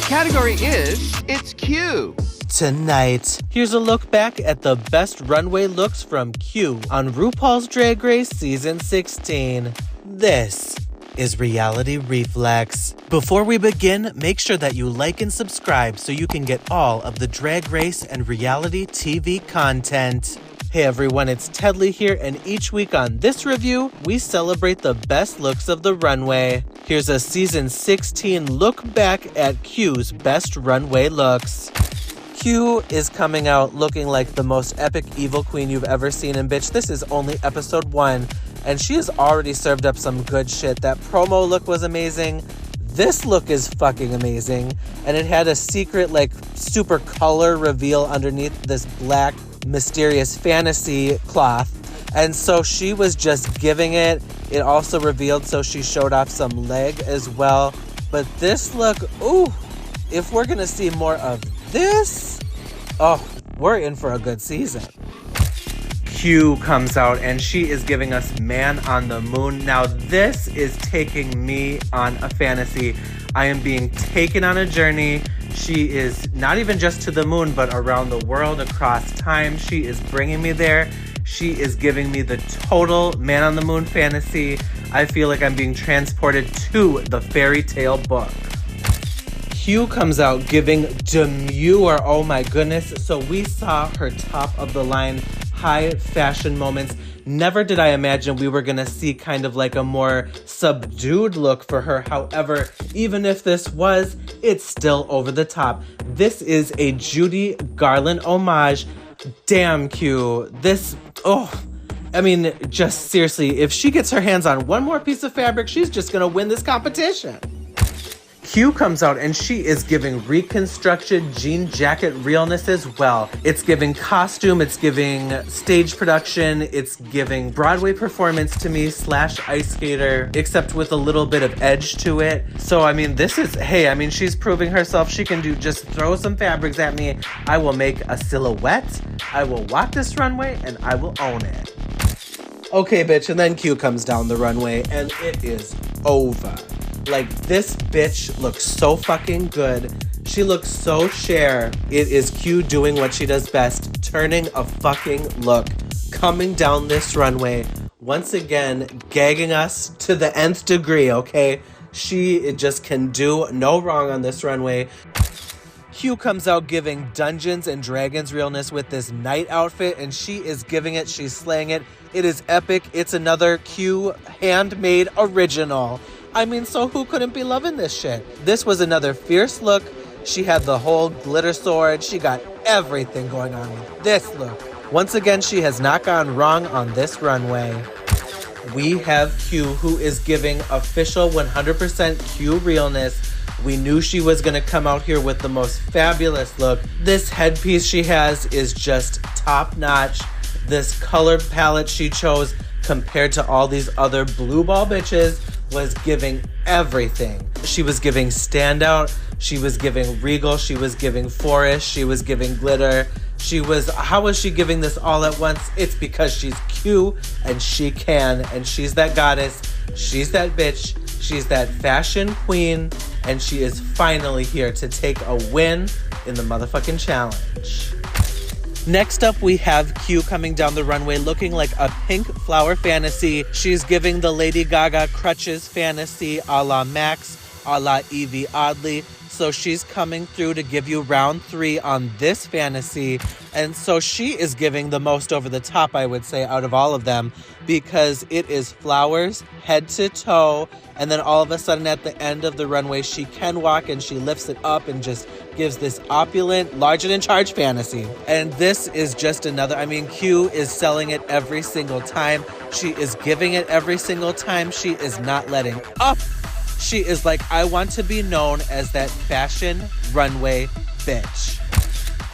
category is It's Q. Tonight, here's a look back at the best runway looks from Q on RuPaul's Drag Race Season 16. This is Reality Reflex. Before we begin, make sure that you like and subscribe so you can get all of the Drag Race and reality TV content. Hey everyone, it's Tedley here, and each week on this review, we celebrate the best looks of the runway. Here's a Season 16 look back at Q's best runway looks. Q is coming out looking like the most epic evil queen you've ever seen, and bitch, this is only episode 1, and she has already served up some good shit. That promo look was amazing. This look is fucking amazing, and it had a secret, like, super color reveal underneath this black, mysterious fantasy cloth, and so she was just giving it. It also revealed, so she showed off some leg as well, but this look, ooh, if we're gonna see more of this, oh, we're in for a good season. Q comes out and she is giving us Man on the Moon. Now this is taking me on a fantasy. I am being taken on a journey. She is not even just to the moon, but around the world, across time. She is bringing me there. She is giving me the total Man on the Moon fantasy. I feel like I'm being transported to the fairy tale book. Q comes out giving demure, oh my goodness. So we saw her top of the line high fashion moments. Never did I imagine we were gonna see kind of like a more subdued look for her. However, even if this was, it's still over the top. This is a Judy Garland homage. Damn Q, this, oh, I mean, just seriously, if she gets her hands on one more piece of fabric, she's just gonna win this competition. Q comes out and she is giving reconstructed jean jacket realness as well. It's giving costume, it's giving stage production, it's giving Broadway performance to me / ice skater, except with a little bit of edge to it. So I mean, this is, hey, I mean, she's proving herself. She can do, just throw some fabrics at me. I will make a silhouette. I will walk this runway and I will own it. Okay, bitch, and then Q comes down the runway and it is over. Like, this bitch looks so fucking good. She looks so Cher. It is Q doing what she does best, turning a fucking look, coming down this runway, once again, gagging us to the nth degree, okay? She just can do no wrong on this runway. Q comes out giving Dungeons and Dragons realness with this night outfit, and she is giving it, she's slaying it. It is epic. It's another Q handmade original. I mean, so who couldn't be loving this shit? This was another fierce look. She had the whole glitter sword. She got everything going on with this look. Once again, she has not gone wrong on this runway. We have Q, who is giving official 100% Q realness. We knew she was gonna come out here with the most fabulous look. This headpiece she has is just top notch. This color palette she chose compared to all these other blue ball bitches was giving everything. She was giving standout, she was giving regal, she was giving forest, she was giving glitter. How was she giving this all at once? It's because she's Q and she can, and she's that goddess, she's that bitch, she's that fashion queen, and she is finally here to take a win in the motherfucking challenge. Next up, we have Q coming down the runway looking like a pink flower fantasy. She's giving the Lady Gaga crutches fantasy a la Max, a la Evie Oddly. So she's coming through to give you round 3 on this fantasy. And so she is giving the most over the top, I would say, out of all of them, because it is flowers head to toe. And then all of a sudden at the end of the runway, she can walk and she lifts it up and just gives this opulent, larger than charge fantasy. And this is just another, I mean, Q is selling it every single time. She is giving it every single time. She is not letting up. She is like, I want to be known as that fashion runway bitch.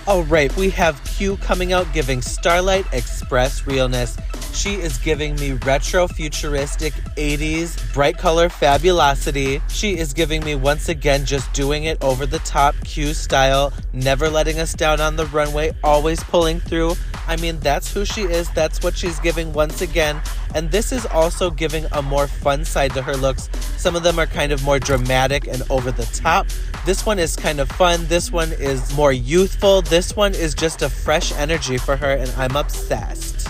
All right, we have Q coming out giving Starlight Express realness. She is giving me retro futuristic 80s bright color fabulosity. She is giving me once again just doing it over the top Q style, never letting us down on the runway, always pulling through. I mean, that's who she is. That's what she's giving once again. And this is also giving a more fun side to her looks. Some of them are kind of more dramatic and over the top. This one is kind of fun. This one is more youthful. This one is just a fresh energy for her, and I'm obsessed.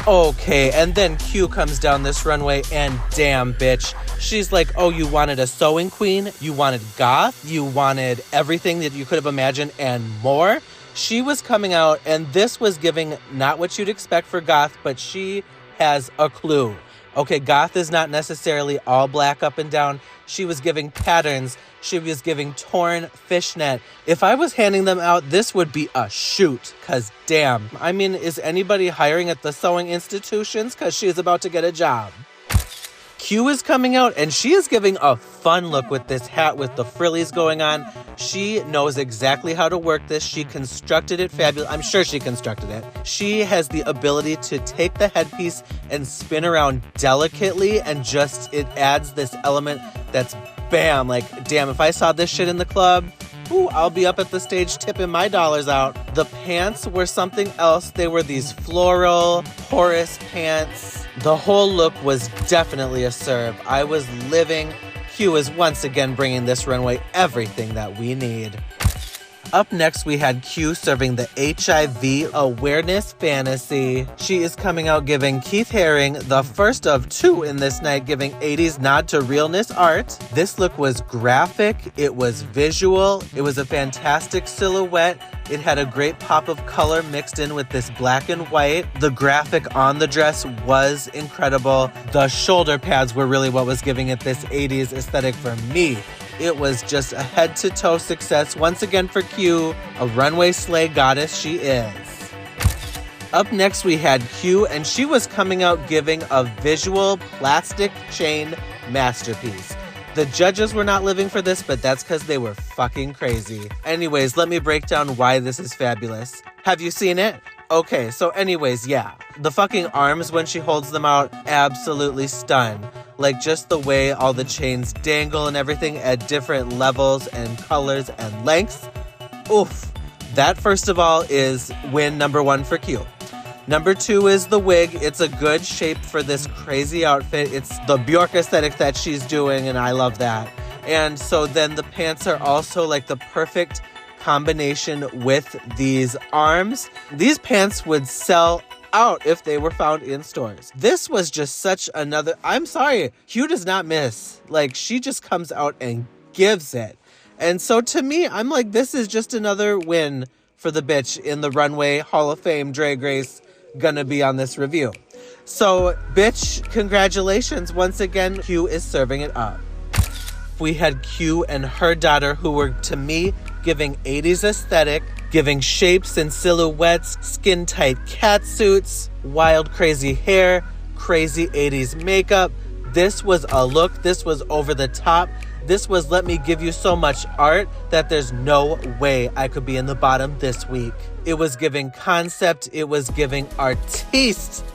Okay, and then Q comes down this runway, and damn, bitch. She's like, oh, you wanted a sewing queen? You wanted goth? You wanted everything that you could have imagined and more? She was coming out, and this was giving not what you'd expect for goth, but she has a clue. Okay, goth is not necessarily all black up and down. She was giving patterns. She was giving torn fishnet. If I was handing them out, this would be a shoot, because damn. I mean, is anybody hiring at the sewing institutions? Because she is about to get a job. Q is coming out, and she is giving a fun look with this hat with the frillies going on. She knows exactly how to work this. She constructed it fabulous. I'm sure she constructed it. She has the ability to take the headpiece and spin around delicately, and just, it adds this element that's bam. Like, damn, if I saw this shit in the club, ooh, I'll be up at the stage tipping my dollars out. The pants were something else. They were these floral, porous pants. The whole look was definitely a serve. I was living. Q is once again bringing this runway everything that we need. Up next, we had Q serving the HIV awareness fantasy. She is coming out giving Keith Haring, the first of two in this night, giving 80s nod to realness art. This look was graphic. It was visual. It was a fantastic silhouette. It had a great pop of color mixed in with this black and white. The graphic on the dress was incredible. The shoulder pads were really what was giving it this 80s aesthetic for me. It was just a head-to-toe success once again for Q, a runway slay goddess she is. Up next, we had Q, and she was coming out giving a visual plastic chain masterpiece. The judges were not living for this, but that's because they were fucking crazy. Anyways, let me break down why this is fabulous. Have you seen it? Okay, so anyways, yeah. The fucking arms when she holds them out, absolutely stun. Like, just the way all the chains dangle and everything at different levels and colors and lengths. Oof. That, first of all, is win number one for Q. Number two is the wig. It's a good shape for this crazy outfit. It's the Bjork aesthetic that she's doing, and I love that. And so then the pants are also like the perfect combination with these arms. These pants would sell out if they were found in stores. This was just such another, I'm sorry, Q does not miss. Like, she just comes out and gives it. And so to me, I'm like, this is just another win for the bitch in the Runway Hall of Fame Drag Race gonna be on this review. So, bitch, congratulations. Once again, Q is serving it up. We had Q and her daughter, who were, to me, giving 80s aesthetic, giving shapes and silhouettes, skin-tight catsuits, wild, crazy hair, crazy 80s makeup. This was a look. This was over the top. This was, let me give you so much art that there's no way I could be in the bottom this week. It was giving concept. It was giving artiste.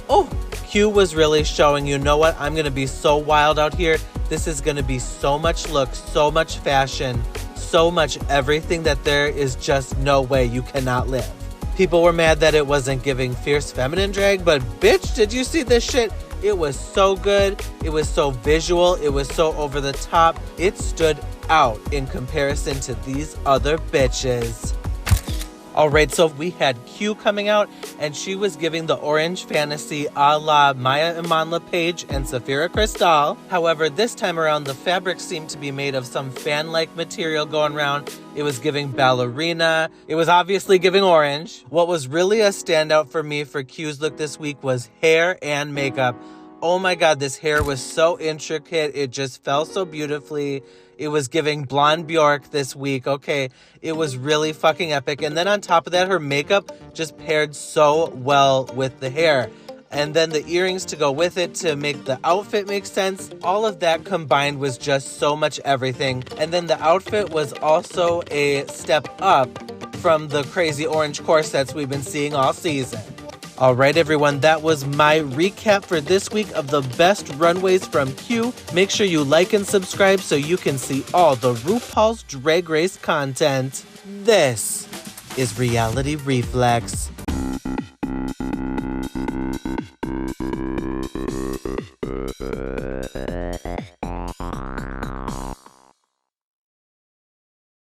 Oh, Q was really showing, you know what? I'm going to be so wild out here. This is going to be so much look, so much fashion, so much everything that there is just no way you cannot live. People were mad that it wasn't giving fierce feminine drag, but bitch, did you see this shit? It was so good. It was so visual. It was so over the top. It stood out in comparison to these other bitches. All right, so we had Q coming out, and she was giving the orange fantasy a la Maya Iman Page and Safira Cristal. However, this time around, the fabric seemed to be made of some fan-like material going around. It was giving ballerina. It was obviously giving orange. What was really a standout for me for Q's look this week was hair and makeup. Oh my God, this hair was so intricate. It just fell so beautifully. It was giving blonde Bjork this week. Okay, it was really fucking epic. And then on top of that, her makeup just paired so well with the hair. And then the earrings to go with it to make the outfit make sense. All of that combined was just so much everything. And then the outfit was also a step up from the crazy orange corsets we've been seeing all season. All right, everyone, that was my recap for this week of the best runways from Q. Make sure you like and subscribe so you can see all the RuPaul's Drag Race content. This is Reality Reflex.